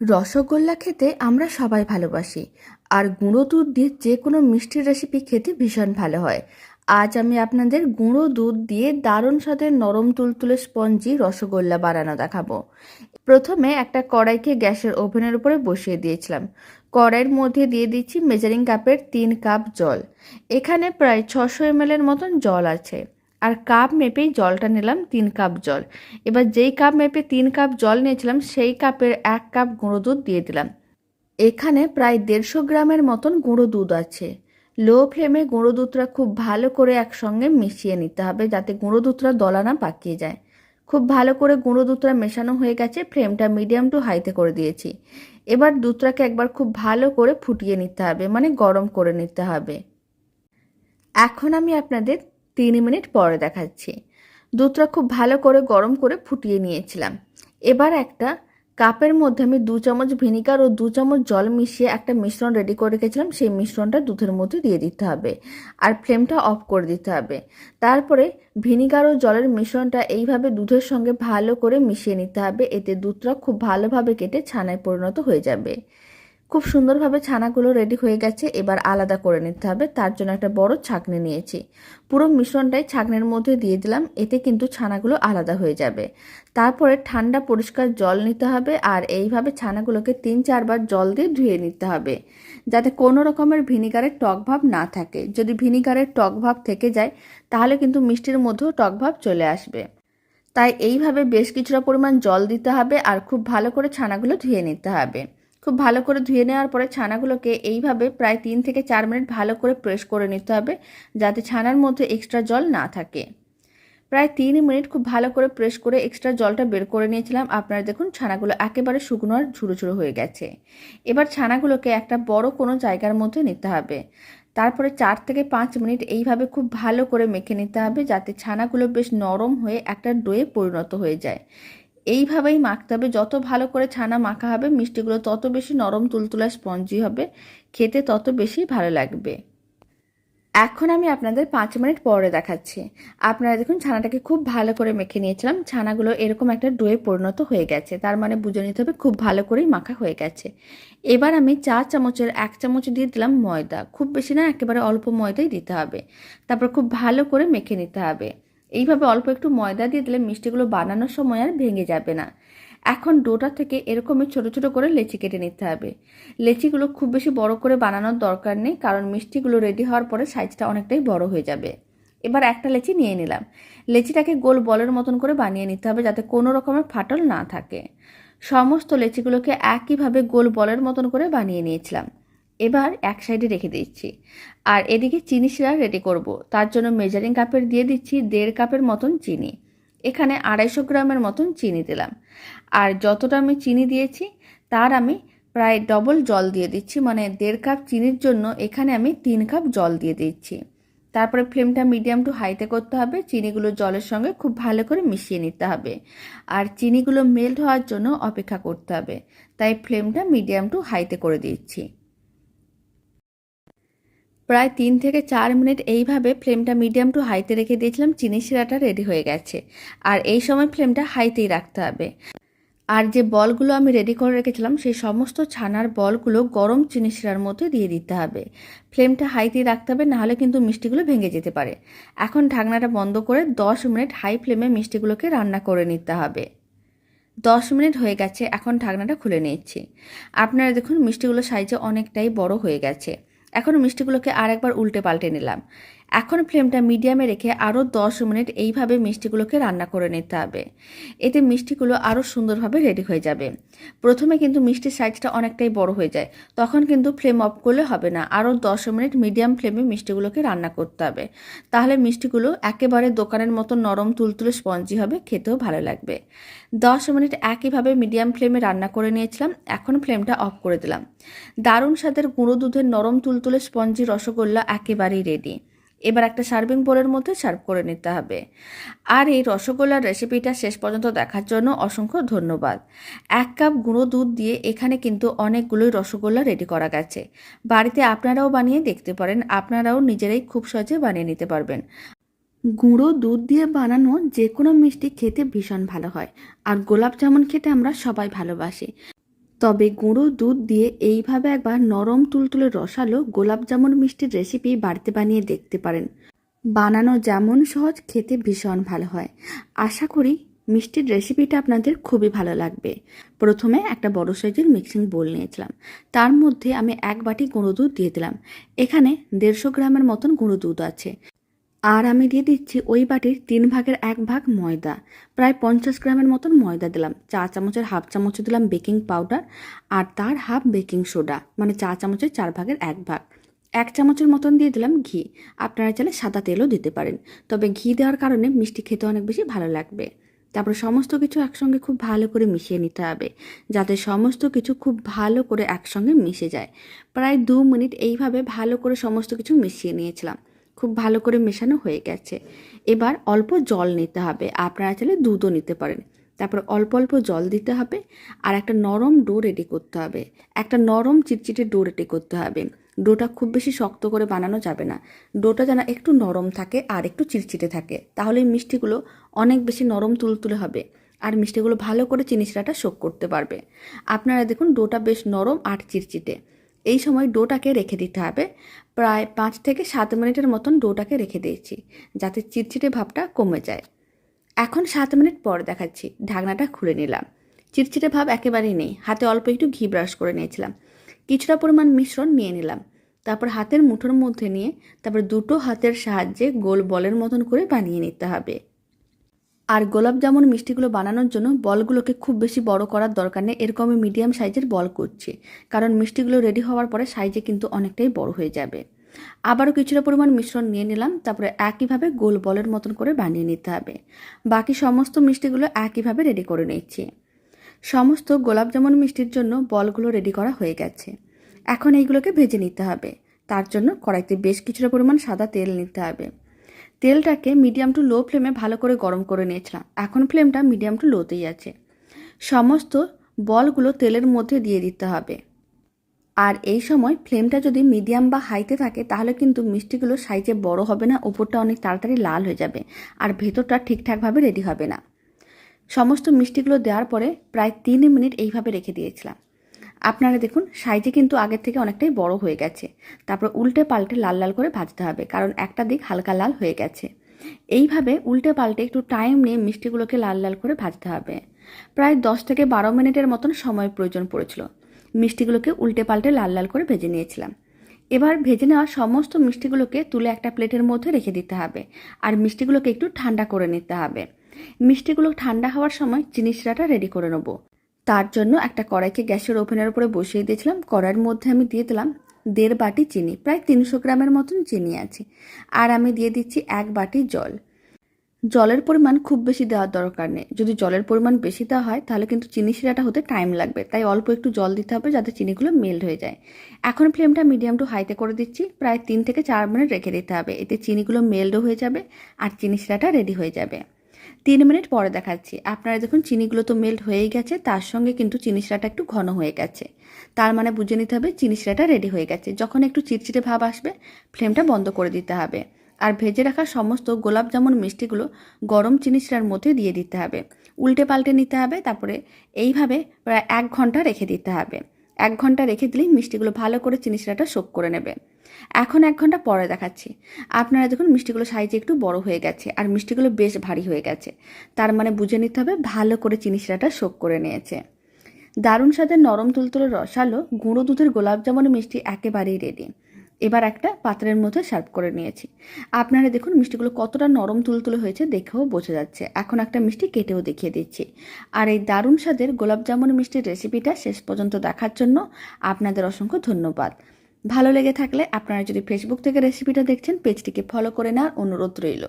রসগোল্লা খেতে আমরা সবাই ভালোবাসি। আর গুঁড়ো দুধ দিয়ে যে কোনো মিষ্টির রেসিপি খেতে ভীষণ ভালো হয়। আজ আমি আপনাদের গুঁড়ো দুধ দিয়ে দারুণ স্বাদের নরম তুলতুলে স্পঞ্জি রসগোল্লা বানানো দেখাবো। প্রথমে একটা কড়াইকে গ্যাসের ওভেনের উপরে বসিয়ে দিয়েছিলাম। কড়াইয়ের মধ্যে দিয়ে দিচ্ছি মেজারিং কাপের 3 কাপ জল। এখানে প্রায় 600 ml এর মতন জল আছে। আর কাপ মেপেই জলটা নিলাম 3 কাপ জল। এবার যেই কাপ মেপে 3 কাপ জল নিয়েছিলাম সেই কাপের 1 কাপ গুঁড়ো দুধ দিয়ে দিলাম। এখানে প্রায় 150 গ্রামের মতন গুঁড়ো দুধ আছে। লো ফ্লেমে গুঁড়ো দুধটা খুব ভালো করে একসঙ্গে মিশিয়ে নিতে হবে যাতে গুঁড়ো দুধটা দলা না পাকিয়ে যায়। খুব ভালো করে গুঁড়ো দুধটা মেশানো হয়ে গেছে, ফ্লেমটা মিডিয়াম টু হাইতে করে দিয়েছি। এবার দুধটাকে একবার খুব ভালো করে ফুটিয়ে নিতে হবে, মানে গরম করে নিতে হবে। এখন আমি আপনাদের 3 মিনিট পরে দেখাচ্ছি। দুধটা খুব ভালো করে গরম করে ফুটিয়ে নিয়েছিলাম। এবার একটা কাপের মধ্যে আমি 2 চামচ ভিনিগার ও 2 চামচ জল মিশিয়ে একটা মিশ্রণ রেডি করে রেখেছিলাম, সেই মিশ্রণটা দুধের মধ্যে দিয়ে দিতে হবে আর ফ্লেমটা অফ করে দিতে হবে। তারপরে ভিনিগার ও জলের মিশ্রণটা এইভাবে দুধের সঙ্গে ভালো করে মিশিয়ে নিতে হবে, এতে দুধটা খুব ভালোভাবে কেটে ছানায় পরিণত হয়ে যাবে। খুব সুন্দরভাবে ছানাগুলো রেডি হয়ে গেছে, এবার আলাদা করে নিতে হবে। তার জন্য একটা বড় ছাঁকনি নিয়েছি, পুরো মিশ্রণটাই ছাঁকনির মধ্যে দিয়ে দিলাম, এতে কিন্তু ছানাগুলো আলাদা হয়ে যাবে। তারপরে ঠান্ডা পরিষ্কার জল নিতে হবে আর এইভাবে ছানাগুলোকে 3-4 বার জল দিয়ে ধুয়ে নিতে হবে, যাতে কোনো রকমের ভিনিগারের টক ভাব না থাকে। যদি ভিনিগারের টক ভাব থেকে যায় তাহলে কিন্তু মিষ্টির মধ্যেও টক ভাব চলে আসবে। তাই এইভাবে বেশ কিছুটা পরিমাণ জল দিতে হবে আর খুব ভালো করে ছানাগুলো ধুয়ে নিতে হবে। খুব ভালো করে ধুয়ে নেওয়ার পরে ছানাগুলোকে এইভাবে প্রায় 3 থেকে 4 মিনিট ভালো করে প্রেস করে নিতে হবে, যাতে ছানার মধ্যে এক্সট্রা জল না থাকে। প্রায় 3 মিনিট খুব ভালো করে প্রেস করে এক্সট্রা জলটা বের করে নিয়েছিলাম। আপনারা দেখুন ছানাগুলো একেবারে শুকনো আর ঝুরো ঝুরো হয়ে গেছে। এবার ছানাগুলোকে একটা বড় কোনো জায়গার মধ্যে নিতে হবে। তারপরে 4 থেকে 5 মিনিট এইভাবে খুব ভালো করে মেখে নিতে হবে, যাতে ছানাগুলো বেশ নরম হয়ে একটা ডোয়ে পরিণত হয়ে যায়। এইভাবেই মাখতে হবে। যত ভালো করে ছানা মাখা হবে মিষ্টিগুলো তত বেশি নরম তুলতুলা স্পঞ্জি হবে, খেতে তত বেশি ভালো লাগবে। এখন আমি আপনাদের 5 মিনিট পরে দেখাচ্ছি। আপনারা দেখুন ছানাটাকে খুব ভালো করে মেখে নিয়েছিলাম, ছানাগুলো এরকম একটা ডোয়ে পরিণত হয়ে গেছে, তার মানে বুঝে নিতে হবে খুব ভালো করেই মাখা হয়ে গেছে। এবার আমি 4 চামচের 1 চামচ দিয়ে দিলাম ময়দা, খুব বেশি না, একেবারে অল্প ময়দাই দিতে হবে। তারপর খুব ভালো করে মেখে নিতে হবে। এইভাবে অল্প একটু ময়দা দিয়ে দিলে মিষ্টিগুলো বানানোর সময় আর ভেঙে যাবে না। এখন ডোটা থেকে এরকমই ছোট ছোট করে লেচি কেটে নিতে হবে। লেচিগুলো খুব বেশি বড় করে বানানোর দরকার নেই, কারণ মিষ্টিগুলো রেডি হওয়ার পরে সাইজটা অনেকটাই বড় হয়ে যাবে। এবার একটা লেচি নিয়ে নিলাম। লেচিটাকে গোল বলের মতন করে বানিয়ে নিতে হবে, যাতে কোনো রকমের ফাটল না থাকে। সমস্ত লেচিগুলোকে একইভাবে গোল বলের মতন করে বানিয়ে নিয়েছিলাম। এবার এক সাইডে রেখে দিচ্ছি। আর এদিকে চিনি শিরা রেডি করব। তার জন্য মেজারিং কাপের দিয়ে দিচ্ছি 1.5 কাপের মতন চিনি। এখানে 250 গ্রামের মতন চিনি দিলাম। আর যতটা আমি চিনি দিয়েছি তার আমি প্রায় ডবল জল দিয়ে দিচ্ছি, মানে 1.5 কাপ চিনির জন্য এখানে আমি 3 কাপ জল দিয়ে দিচ্ছি। তারপরে ফ্লেমটা মিডিয়াম টু হাইতে করতে হবে, চিনিগুলো জলের সঙ্গে খুব ভালো করে মিশিয়ে নিতে হবে। আর চিনিগুলো মেল্ট হওয়ার জন্য অপেক্ষা করতে হবে, তাই ফ্লেমটা মিডিয়াম টু হাইতে করে দিচ্ছি। প্রায় 3 থেকে 4 মিনিট এইভাবে ফ্লেমটা মিডিয়াম টু হাইতে রেখে দিয়েছিলাম, চিনি শিরাটা রেডি হয়ে গেছে। আর এই সময় ফ্লেমটা হাইতেই রাখতে হবে। আর যে বলগুলো আমি রেডি করে রেখেছিলাম সেই সমস্ত ছানার বলগুলো গরম চিনি শিরার মধ্যে দিয়ে দিতে হবে। ফ্লেমটা হাইতেই রাখতে হবে, নাহলে কিন্তু মিষ্টিগুলো ভেঙে যেতে পারে। এখন ঢাকনাটা বন্ধ করে 10 মিনিট হাই ফ্লেমে মিষ্টিগুলোকে রান্না করে নিতে হবে। 10 মিনিট হয়ে গেছে, এখন ঢাকনাটা খুলে নিচ্ছি। আপনারা দেখুন মিষ্টিগুলো সাইজে অনেকটাই বড় হয়ে গেছে। এখন মিষ্টিগুলোকে আরেকবার উল্টে পাল্টে নিলাম। এখন ফ্লেমটা মিডিয়ামে রেখে আরও 10 মিনিট এইভাবে মিষ্টিগুলোকে রান্না করে নিতে হবে, এতে মিষ্টিগুলো আরও সুন্দরভাবে রেডি হয়ে যাবে। প্রথমে কিন্তু মিষ্টির সাইজটা অনেকটাই বড় হয়ে যায়, তখন কিন্তু ফ্লেম অফ করলে হবে না, আরও 10 মিনিট মিডিয়াম ফ্লেমে মিষ্টিগুলোকে রান্না করতে হবে। তাহলে মিষ্টিগুলো একেবারে দোকানের মতো নরম তুলতুলে স্পঞ্জি হবে, খেতেও ভালো লাগবে। 10 মিনিট একইভাবে মিডিয়াম ফ্লেমে রান্না করে নিয়েছিলাম, এখন ফ্লেমটা অফ করে দিলাম। দারুণ স্বাদের গুঁড়ো দুধের নরম তুলতুলে স্পঞ্জি রসগোল্লা একেবারেই রেডি। এবার একটা সার্ভিং বোলের মধ্যে সার্ভ করে নিতে হবে। আর এই রসগোল্লার রেসিপিটা শেষ পর্যন্ত দেখার জন্য অসংখ্য ধন্যবাদ। 1 কাপ গুঁড়ো দুধ দিয়ে এখানে কিন্তু অনেকগুলোই রসগোল্লা রেডি করা গেছে। বাড়িতে আপনারাও বানিয়ে দেখতে পারেন, আপনারাও নিজেরাই খুব সহজে বানিয়ে নিতে পারবেন। গুঁড়ো দুধ দিয়ে বানানো যে কোনো মিষ্টি খেতে ভীষণ ভালো হয়। আর গোলাপ জামুন খেতে আমরা সবাই ভালোবাসি। তবে গুঁড়ো দুধ দিয়ে এইভাবে একবার নরম তুলতুলে রসালো গোলাপ জামুন মিষ্টির রেসিপি বাড়িতে বানিয়ে দেখতে পারেন। বানানো যেমন সহজ, খেতে ভীষণ ভালো হয়। আশা করি মিষ্টির রেসিপিটা আপনাদের খুবই ভালো লাগবে। প্রথমে একটা বড় সাইজের মিক্সিং বোল নিয়েছিলাম, তার মধ্যে আমি 1 বাটি গুঁড়ো দুধ দিয়ে দিলাম। এখানে 150 গ্রামের মতন গুঁড়ো দুধ আছে। আর আমি দিয়ে দিচ্ছি ওই বাটির 3 ভাগের 1 ভাগ ময়দা, প্রায় 50 গ্রামের মতন ময়দা দিলাম। চা চামচের হাফ চামচ দিলাম বেকিং পাউডার, আর তার হাফ বেকিং সোডা, মানে চা চামচের 4 ভাগের 1 ভাগ। 1 চামচের মতন দিয়ে দিলাম ঘি। আপনারা চাইলে সাদা তেলও দিতে পারেন, তবে ঘি দেওয়ার কারণে মিষ্টি খেতে অনেক বেশি ভালো লাগবে। তারপরে সমস্ত কিছু একসঙ্গে খুব ভালো করে মিশিয়ে নিতে হবে, যাতে সমস্ত কিছু খুব ভালো করে একসঙ্গে মিশে যায়। প্রায় 2 মিনিট এইভাবে ভালো করে সমস্ত কিছু মিশিয়ে নিয়েছিলাম। খুব ভালো করে মেশানো হয়ে গেছে। এবার অল্প জল নিতে হবে, আপনারা চাইলে দুধও নিতে পারেন। তারপর অল্প অল্প জল দিতে হবে, আর একটা নরম ডো রেডি করতে হবে। একটা নরম চিটচিটে ডো রেডি করতে হবে। ডোটা খুব বেশি শক্ত করে বানানো যাবে না। ডোটা যেন একটু নরম থাকে আর একটু চিটচিটে থাকে, তাহলে মিষ্টিগুলো অনেক বেশি নরম তুলতুলে হবে, আর মিষ্টিগুলো ভালো করে চিনি শিরাটা শোক করতে পারবে। আপনারা দেখুন ডোটা বেশ নরম আর চিটচিটে। এই সময় ডোটাকে রেখে দিতে হবে। প্রায় 5 থেকে 7 মিনিটের মতন ডোটাকে রেখে দিয়েছি, যাতে চিটচিটে ভাবটা কমে যায়। এখন 7 মিনিট পর দেখাচ্ছি। ঢাকনাটা খুলে নিলাম। চিটচিটে ভাব একেবারেই নেই। হাতে অল্প একটু ঘি ব্রাশ করে নিয়েছিলাম। কিছুটা পরিমাণ মিশ্রণ নিয়ে নিলাম। তারপর হাতের মুঠোর মধ্যে নিয়ে তারপর দুটো হাতের সাহায্যে গোল বলের মতন করে বানিয়ে নিতে হবে। আর গোলাপ জামুন মিষ্টিগুলো বানানোর জন্য বলগুলোকে খুব বেশি বড় করার দরকার নেই। এরকম আমি মিডিয়াম সাইজের বল করছি, কারণ মিষ্টিগুলো রেডি হওয়ার পরে সাইজে কিন্তু অনেকটাই বড় হয়ে যাবে। আবারও কিছুটা পরিমাণ মিশ্রণ নিয়ে নিলাম। তারপরে একইভাবে গোল বলের মতন করে বানিয়ে নিতে হবে। বাকি সমস্ত মিষ্টিগুলো একইভাবে রেডি করে নিচ্ছি। সমস্ত গোলাপ জামুন মিষ্টির জন্য বলগুলো রেডি করা হয়ে গেছে। এখন এইগুলোকে ভেজে নিতে হবে। তার জন্য কড়াইতে বেশ কিছুটা পরিমাণ সাদা তেল নিতে হবে। তেলটাকে মিডিয়াম টু লো ফ্লেমে ভালো করে গরম করে নিয়েছিলাম। এখন ফ্লেমটা মিডিয়াম টু লোতেই আছে। সমস্ত বলগুলো তেলের মধ্যে দিয়ে দিতে হবে। আর এই সময় ফ্লেমটা যদি মিডিয়াম বা হাইতে থাকে, তাহলে কিন্তু মিষ্টিগুলো সাইজে বড় হবে না, উপরটা অনেক তাড়াতাড়ি লাল হয়ে যাবে, আর ভেতরটা ঠিকঠাকভাবে রেডি হবে না। সমস্ত মিষ্টিগুলো দেওয়ার পরে প্রায় 3 মিনিট এইভাবে রেখে দিয়েছিলাম। আপনারা দেখুন সাইজে কিন্তু আগের থেকে অনেকটাই বড় হয়ে গেছে। তারপর উল্টে পাল্টে লাল লাল করে ভাজতে হবে, কারণ একটা দিক হালকা লাল হয়ে গেছে। এইভাবে উল্টে পাল্টে একটু টাইম নিয়ে মিষ্টিগুলোকে লাল লাল করে ভাজতে হবে। প্রায় 10 থেকে 12 মিনিটের মতন সময় প্রয়োজন পড়েছিল। মিষ্টিগুলোকে উল্টে পাল্টে লাল লাল করে ভেজে নিয়েছিলাম। এবার ভেজে নেওয়া সমস্ত মিষ্টিগুলোকে তুলে একটা প্লেটের মধ্যে রেখে দিতে হবে, আর মিষ্টিগুলোকে একটু ঠান্ডা করে নিতে হবে। মিষ্টিগুলো ঠান্ডা হওয়ার সময় চিনি শিরাটা রেডি করে নেব। তার জন্য একটা কড়াইকে গ্যাসের ওভেনের উপরে বসিয়ে দিয়েছিলাম। কড়াইয়ের মধ্যে আমি দিয়ে দিলাম 1.5 বাটি চিনি, প্রায় 300 গ্রামের মতন চিনি আছে। আর আমি দিয়ে দিচ্ছি 1 বাটি জল। জলের পরিমাণ খুব বেশি দেওয়ার দরকার নেই। যদি জলের পরিমাণ বেশি দেওয়া হয়, তাহলে কিন্তু চিনি শিরাটা হতে টাইম লাগবে, তাই অল্প একটু জল দিতে হবে, যাতে চিনিগুলো মেল্ট হয়ে যায়। এখন ফ্লেমটা মিডিয়াম টু হাইতে করে দিচ্ছি। প্রায় 3 থেকে 4 মিনিট রেখে দিতে হবে। এতে চিনিগুলো মেল্টও হয়ে যাবে, আর চিনি শিরাটা রেডি হয়ে যাবে। 3 মিনিট পরে দেখাচ্ছি। আপনারা দেখুন চিনিগুলো তো মেল্ট হয়েই গেছে, তার সঙ্গে কিন্তু চিনি শিরাটা একটু ঘন হয়ে গেছে। তার মানে বুঝে নিতে হবে চিনি শিরাটা রেডি হয়ে গেছে। যখন একটু চিটচিটে ভাব আসবে, ফ্লেমটা বন্ধ করে দিতে হবে। আর ভেজে রাখা সমস্ত গোলাপ জামুন মিষ্টিগুলো গরম চিনি শিরার মধ্যে দিয়ে দিতে হবে। উল্টে পাল্টে নিতে হবে। তারপরে এইভাবে প্রায় 1 ঘন্টা রেখে দিতে হবে। 1 ঘন্টা রেখে দিলেই মিষ্টিগুলো ভালো করে চিনি শিরাটা শোক করে নেবে। এখন 1 ঘন্টা পরে দেখাচ্ছি। আপনারা দেখুন মিষ্টিগুলো সাইজে একটু বড় হয়ে গেছে, আর মিষ্টিগুলো বেশ ভারী হয়ে গেছে। তার মানে বুঝে নিতে হবে ভালো করে চিনি শিরাটা শোক করে নিয়েছে। দারুণ স্বাদের নরম তুলতুলে রসালো গুঁড়ো দুধের গোলাপ জামুন মিষ্টি একেবারেই রেডি। এবার একটা পাত্রের মধ্যে সার্ভ করে নিয়েছি। আপনারা দেখুন মিষ্টিগুলো কতটা নরম তুলতুলে হয়েছে, দেখেও বোঝা যাচ্ছে। এখন একটা মিষ্টি কেটেও দেখিয়ে দিচ্ছি। আর এই দারুণ স্বাদের গোলাপ জামুন মিষ্টির রেসিপিটা শেষ পর্যন্ত দেখার জন্য আপনাদের অসংখ্য ধন্যবাদ। ভালো লেগে থাকলে আপনারা যদি ফেসবুক থেকে রেসিপিটা দেখছেন, পেজটিকে ফলো করে নেওয়ার অনুরোধ রইল।